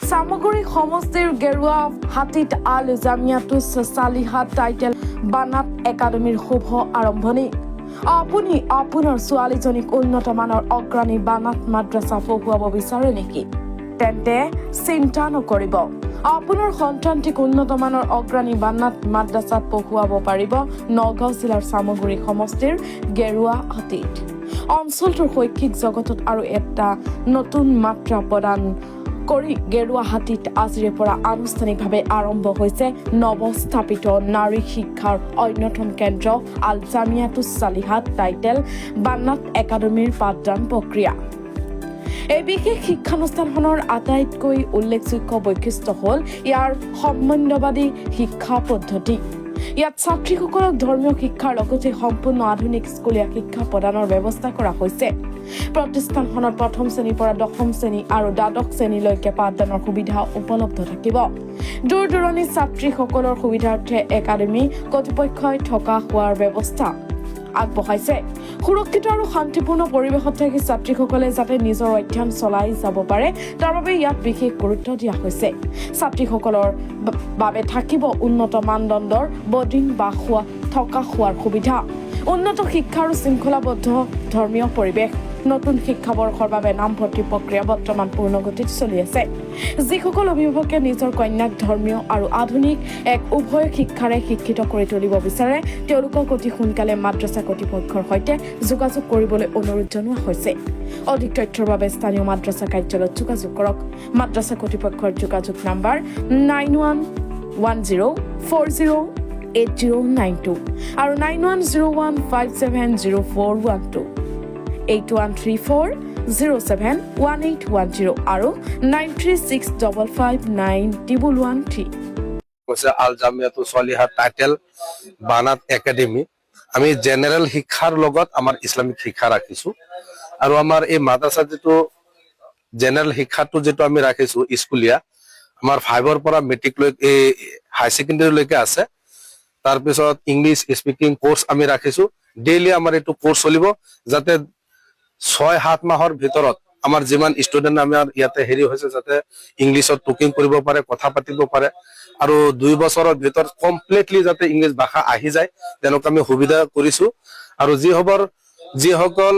সামগ্ৰী সমষ্টিৰ গেৰুৱা হাতীত আল জামিয়াতুছ চালিহাত টাইটেল বানাত একাডেমীৰ শুভ আৰম্ভণি। আপুনি আপোনাৰ ছোৱালীজনীক উন্নত মানৰ অগ্ৰণী বানাত মাদ্ৰাছা পঢ়ুৱাব বিচাৰে নেকি? তেন্তে চিন্তা নকৰিব। আপোনাৰ সন্তানটিক উন্নত মানৰ অগ্ৰণী বানাত মাদ্ৰাছাত পঢ়ুৱাব পাৰিব নগাঁও জিলাৰ সামগ্ৰী সমষ্টিৰ গেৰুৱা হাতীত। অঞ্চলটোৰ শৈক্ষিক জগতত আৰু এটা নতুন মাত্ৰা প্ৰদান কৰি গেৰুৱা হাতীত আজিৰে পৰা আনুষ্ঠানিকভাৱে আৰম্ভ হৈছে নৱস্থাপিত নাৰী শিক্ষাৰ অন্যতম কেন্দ্ৰ আল জামিয়াতুছ চালিহাত টাইটেল বানাত একাডেমীৰ পাঠদান প্ৰক্ৰিয়া। এই বিশেষ শিক্ষানুষ্ঠানখনৰ আটাইতকৈ উল্লেখযোগ্য বৈশিষ্ট্য হ'ল ইয়াৰ সমন্বয়বাদী শিক্ষা পদ্ধতি। ইয়াত ছাত্ৰীসকলক ধৰ্মীয় শিক্ষাৰ লগতে সম্পূৰ্ণ আধুনিক স্কুলীয়া শিক্ষা প্ৰদানৰ ব্যৱস্থা কৰা হৈছে। প্ৰতিষ্ঠানখনত প্ৰথম শ্ৰেণীৰ পৰা দশম শ্ৰেণী আৰু দ্বাদশ শ্ৰেণীলৈকে পাঠদানৰ সুবিধা উপলব্ধ থাকিব। দূৰ দূৰণিৰ ছাত্ৰীসকলৰ সুবিধাৰ্থে একাডেমী কৰ্তৃপক্ষই থকা খোৱাৰ ব্যৱস্থা আগবঢ়াইছে। সুৰক্ষিত আৰু শান্তিপূৰ্ণ পৰিৱেশত থাকি ছাত্ৰীসকলে যাতে নিজৰ অধ্যয়ন চলাই যাব পাৰে তাৰ বাবে ইয়াত বিশেষ গুৰুত্ব দিয়া হৈছে। ছাত্ৰীসকলৰ বাবে থাকিব উন্নত মানদণ্ডৰ বৰ্ডিং বা থকা খোৱাৰ সুবিধা, উন্নত শিক্ষা আৰু শৃংখলাবদ্ধ ধৰ্মীয় পৰিৱেশ। নতুন শিক্ষাবৰ্ষৰ বাবে নামভৰ্তি প্ৰক্ৰিয়া বৰ্তমান পূৰ্ণগতিত চলি আছে। যিসকল অভিভাৱকে নিজৰ কন্যাক ধৰ্মীয় আৰু আধুনিক এক উভয় শিক্ষাৰে শিক্ষিত কৰি তুলিব বিচাৰে তেওঁলোকক অতি সোনকালে মাদ্ৰাছা কৰ্তৃপক্ষৰ সৈতে যোগাযোগ কৰিবলৈ অনুৰোধ জনোৱা হৈছে। অধিক তথ্যৰ বাবে স্থানীয় মাদ্ৰাছা কাৰ্যালয়ত যোগাযোগ কৰক। মাদ্ৰাছা কৰ্তৃপক্ষৰ যোগাযোগ নম্বৰ 9110408092 আৰু 9101570412, 8134071810 আৰু 9365591113। আল জামিয়াতুছ চালিহাত টাইটেল বানাত একাডেমী। আমি জেনেৰেল শিক্ষাৰ লগত আমাৰ ইছলামিক শিক্ষা ৰাখিছো আৰু আমাৰ এই মাদ্ৰাছা যিটো জেনেৰেল শিক্ষাটো যিটো আমি ৰাখিছো স্কুলীয়া, আমাৰ 5ৰ পৰা মেট্ৰিক লৈ হাই ছেকেণ্ডেৰীলৈকে আছে। তাৰপিছত ইংলিছ স্পিকিং কোৰ্চ আমি ৰাখিছো। ডেইলি আমাৰ এইটো কোৰ্চ চলিব যাতে 6-7 মাহৰ ভিতৰত আমাৰ যিমান ষ্টুডেণ্ট আমাৰ ইয়াতে হৈছে যাতে ইংলিছত টকিং কৰিব পাৰে, কথা পাতিব পাৰে আৰু 2 বছৰৰ ভিতৰত কমপ্লিটলি যাতে ইংলিছ ভাষা আহি যায় তেনেকুৱা আমি সুবিধা কৰিছো। আৰু যিসকল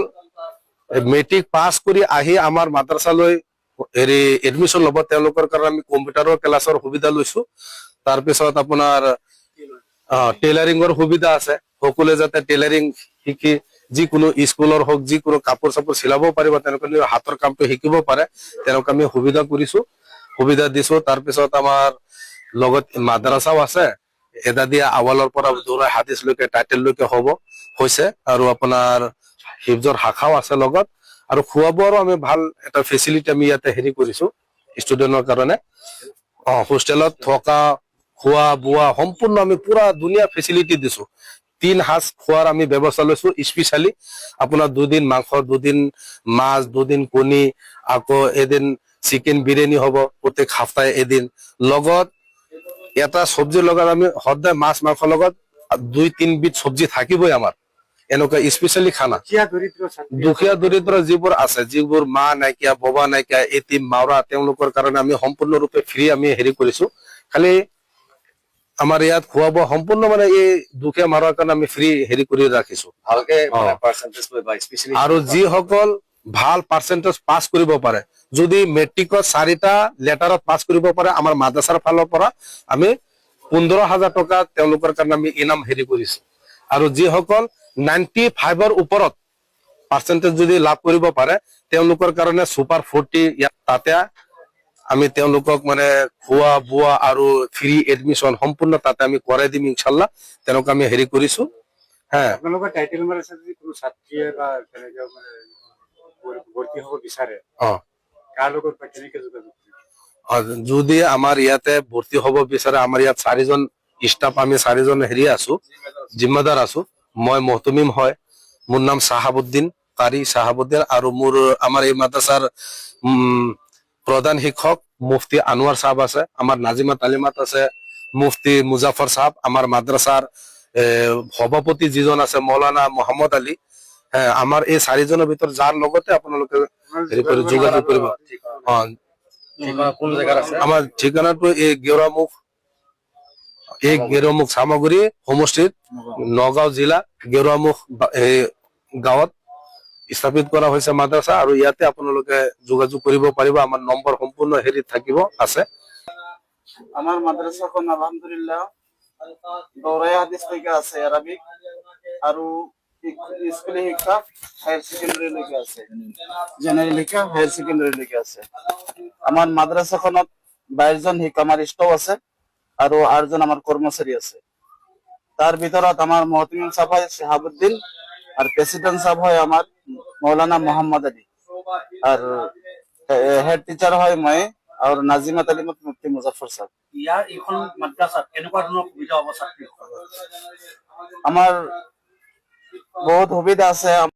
মেট্ৰিক পাছ কৰি আহি আমাৰ মাদ্ৰাছালৈ এডমিশ্যন ল'ব তেওঁলোকৰ কাৰণে আমি কম্পিউটাৰৰ ক্লাছৰ সুবিধা লৈছো। তাৰপিছত আপোনাৰ টেইলাৰিঙৰ সুবিধা আছে। সকলোৱে যাতে টেইলাৰিং শিকি যিকোনো স্কুলৰ হওক যিকোনো কাপোৰ চাপোৰ চিলাব পাৰিব তেনেকুৱা হাতৰ কামটো শিকিব পাৰে তেনেকুৱা আমি সুবিধা দিছো। তাৰপিছত আমাৰ লগত মাদ্ৰাছাও আছে। এটা দিয়া আৱালৰ পৰা দৌৰা হাদিছলৈকে টাইটেললৈকে হৈছে আৰু আপোনাৰ হিফজৰ শাখাও আছে লগত আৰু খোৱা বোৱাৰো আমি ভাল এটা ফেচিলিটি আমি ইয়াতে কৰিছো ষ্টুডেণ্টৰ কাৰণে। হোষ্টেলত থকা খোৱা বোৱা সম্পূৰ্ণ আমি পুৰা ধুনীয়া ফেচিলিটি দিছো। 3 সাঁজ খোৱাৰ আমি ব্যৱস্থা লৈছো। স্পেচিয়েলি আপোনাৰ 2 দিন মাংস, 2 দিন মাছ, 2 দিন কণী, আকৌ এদিন চিকেন বিৰিয়ানী হ'ব প্ৰত্যেক সপ্তাহে এদিন। লগত এটা চব্জিৰ লগত আমি সদায় মাছ মাংসৰ লগত 2-3 বিধ চব্জি থাকিবই আমাৰ। এনেকুৱা স্পেচিয়েলি খানা দুখীয়া দৰিদ্ৰ যিবোৰ আছে, যিবোৰ মা নাইকিয়া, ববা নাইকিয়া, এতিম মাওৰা, তেওঁলোকৰ কাৰণে আমি সম্পূৰ্ণৰূপে ফ্ৰী আমি কৰিছো। খালি আমাৰ ইয়াত খোৱা বোৱা সম্পূৰ্ণ মানে এই দুখীয়া মাৰোৱাৰ কাৰণে আমি ফ্ৰী কৰি ৰাখিছো ভালকে। আৰু যিসকল ভাল পাৰ্চেন্টেজ পাছ কৰিব পাৰে, যদি মেট্ৰিকত 4টা লেটাৰত পাছ কৰিব পাৰে, আমাৰ মাদ্ৰাছাৰ ফালৰ পৰা আমি 15,000 টকা তেওঁলোকৰ কাৰণে আমি ইনাম কৰিছো। আৰু যিসকল 95ৰ ওপৰত পাৰ্চেন্টেজ যদি লাভ কৰিব পাৰে তেওঁলোকৰ কাৰণে সুপাৰ 40 তাতে আমি তেওঁলোকক মানে খোৱা বোৱা আৰু ফ্ৰী এডমিশ্যন সম্পূৰ্ণ তাতে আমি কৰাই দিম ইনশাআল্লাহ। তেনেকুৱা আমি কৰিছো। আপোনালোকৰ টাইটেল মাদ্ৰাছা যদি কোনো ছাত্ৰীয়ে বা ভৰ্তি হ'ব বিচাৰে কাৰ লগত বা কেনেকৈ যোগাযোগ কৰিব? যদি আমাৰ ইয়াতে ভৰ্তি হ'ব বিচাৰে, আমাৰ ইয়াত 4জন ষ্টাফ, আমি 4জন আছো, জিম্মাদাৰ আছো। মই মহতমিম হয়, মোৰ নাম চাহাবুদ্দিন কাৰি চাহাবুদ্দিন আৰু আমাৰ এই মাদ্ৰাছাৰ প্ৰধান শিক্ষক মুফতি আনোৱাৰ সাহেব আছে, আমাৰ নাজিমা তালিমাত আছে মুফতি মুজাফৰ সাহেব, আমাৰ মাদ্ৰাছাৰ সভাপতি যিজন আছে মৌলানা মোহাম্মদ আলী। আমাৰ এই 4জনৰ ভিতৰত যাৰ লগতে আপোনালোকে যোগাযোগ কৰিব। কোন জায়গাৰ আছে? আমাৰ ঠিকানাটো এই গেৰুৱামুখ চামগুৰি সমষ্টিত নগাঁও জিলা গেৰুৱামুখ গাঁৱত স্থাপিত কৰা হৈছে মাদ্ৰাছা, আৰু ইয়াতে আপোনালোকে যোগাযোগ কৰিব পাৰিব। আমাৰ নম্বৰ সম্পূৰ্ণ হেৰি থাকিব আছে। আমাৰ মাদ্ৰাসাখন আলহামদুলিল্লাহ দৌৰাই হাদিস থেকে আছে আৰবিক আৰু স্কুলে শিক্ষা হায়াৰ সেকেন্ডাৰি লৈকে আছে, জেনাৰেল শিক্ষা হায়াৰ সেকেন্ডাৰি লৈকে আছে। আমাৰ মাদ্ৰাসাখনত 22 জন শিক্ষামাৰ স্টাফ আছে আৰু 8 জন আমাৰ কৰ্মচাৰী আছে। তাৰ ভিতৰত আমাৰ মহতিম সাহেব হয় শাহাবুদ্দিন, আৰ প্ৰেসিডেন্ট সাহেব হয় আমাৰ Maulana Muhammad Ali, R head teacher হয় মই আৰু নাজিমা তালিমত মুফতি মুজাফৰ সাহেব। ইয়াৰ এইখন মাদ্ৰাছাত কেনেকুৱা ধৰণৰ সুবিধা হ'ব ছাত্ৰীসকলৰ? আমাৰ বহুত সুবিধা আছে।